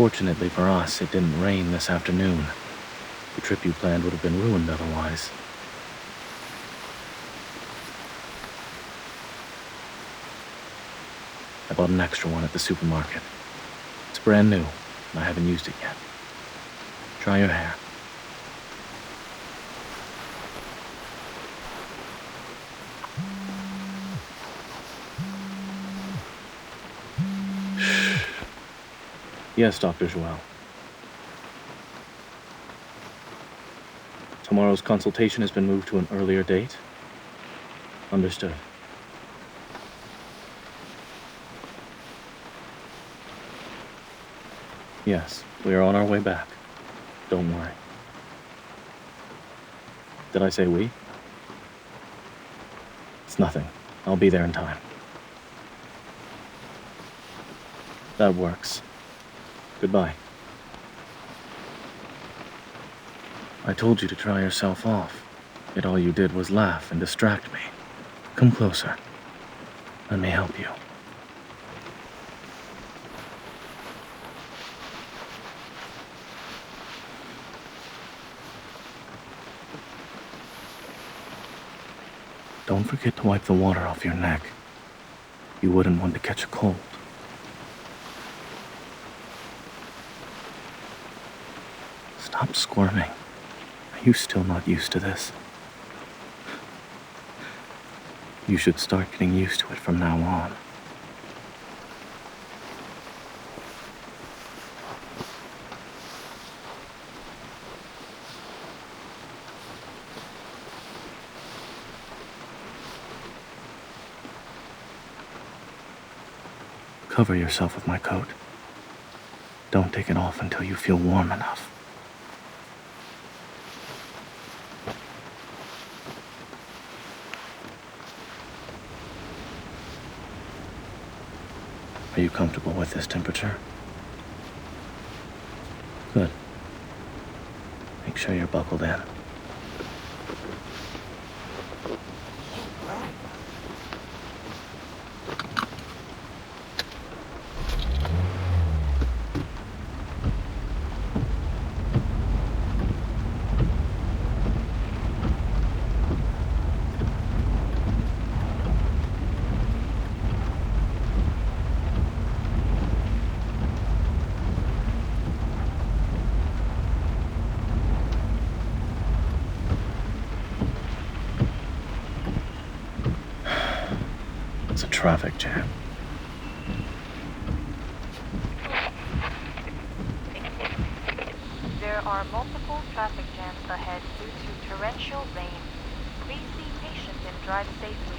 Fortunately for us, it didn't rain this afternoon. The trip you planned would have been ruined otherwise. I bought an extra one at the supermarket. It's brand new, and I haven't used it yet. Try your hair. Shh. Yes, Dr. Joel. Tomorrow's consultation has been moved to an earlier date? Understood. Yes, we are on our way back. Don't worry. Did I say we? It's nothing. I'll be there in time. That works. Goodbye. I told you to try yourself off, yet all you did was laugh and distract me. Come closer. Let me help you. Don't forget to wipe the water off your neck. You wouldn't want to catch a cold. Stop squirming. Are you still not used to this? You should start getting used to it from now on. Cover yourself with my coat. Don't take it off until you feel warm enough. Are you comfortable with this temperature? Good. Make sure you're buckled in. It's a traffic jam. There are multiple traffic jams ahead due to torrential rain. Please be patient and drive safely.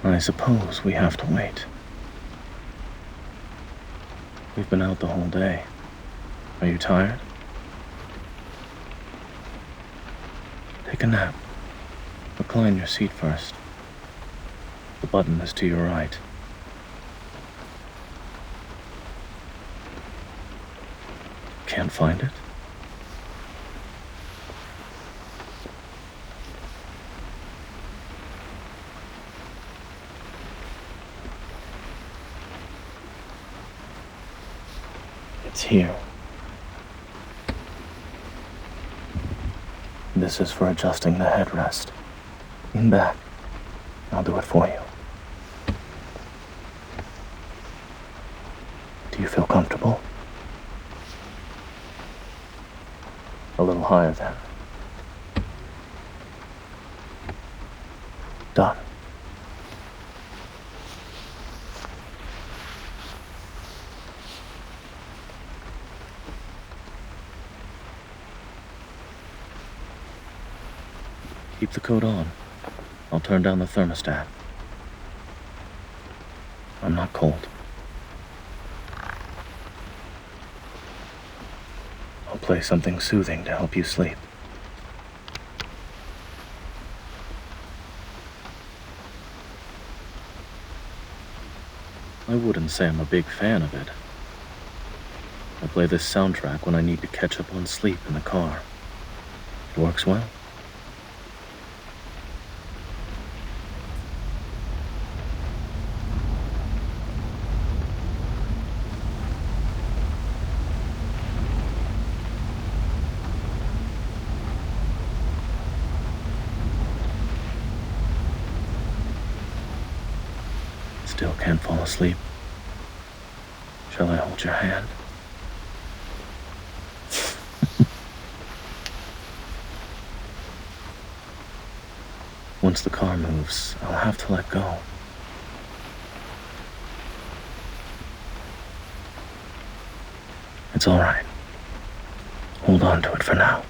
I suppose we have to wait. We've been out the whole day. Are you tired? Take a nap. Recline your seat first. The button is to your right. Can't find it? It's here. This is for adjusting the headrest. Lean back. I'll do it for you. Do you feel comfortable? A little higher then. Done. Keep the coat on. I'll turn down the thermostat. I'm not cold. I'll play something soothing to help you sleep. I wouldn't say I'm a big fan of it. I play this soundtrack when I need to catch up on sleep in the car. It works well. still can't fall asleep. Shall I hold your hand? Once the car moves, I'll have to let go. It's all right. Hold on to it for now.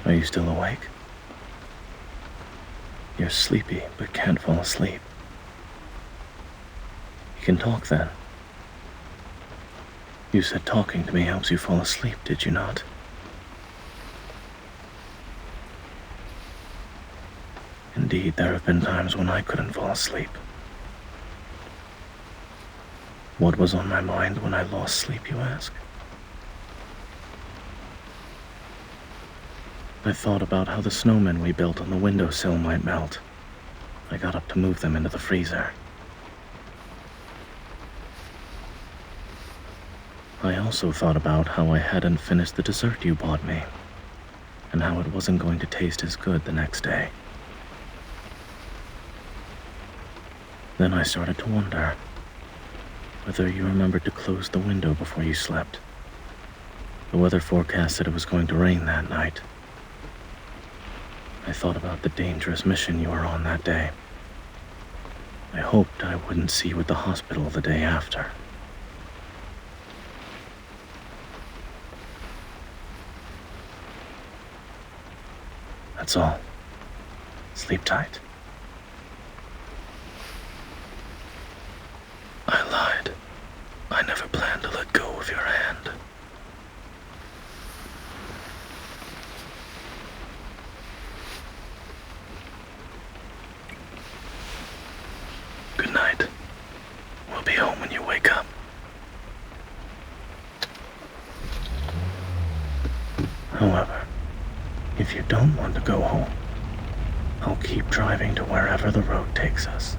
Are you still awake? You're sleepy, but can't fall asleep. You can talk then. You said talking to me helps you fall asleep, did you not? Indeed, there have been times when I couldn't fall asleep. What was on my mind when I lost sleep, you ask? I thought about how the snowmen we built on the windowsill might melt. I got up to move them into the freezer. I also thought about how I hadn't finished the dessert you bought me, and how it wasn't going to taste as good the next day. Then I started to wonder whether you remembered to close the window before you slept. The weather forecast said it was going to rain that night. I thought about the dangerous mission you were on that day. I hoped I wouldn't see you at the hospital the day after. That's all. Sleep tight. I lied. I never planned to let go of your hand. Good night. We'll be home when you wake up. However, if you don't want to go home, I'll keep driving to wherever the road takes us.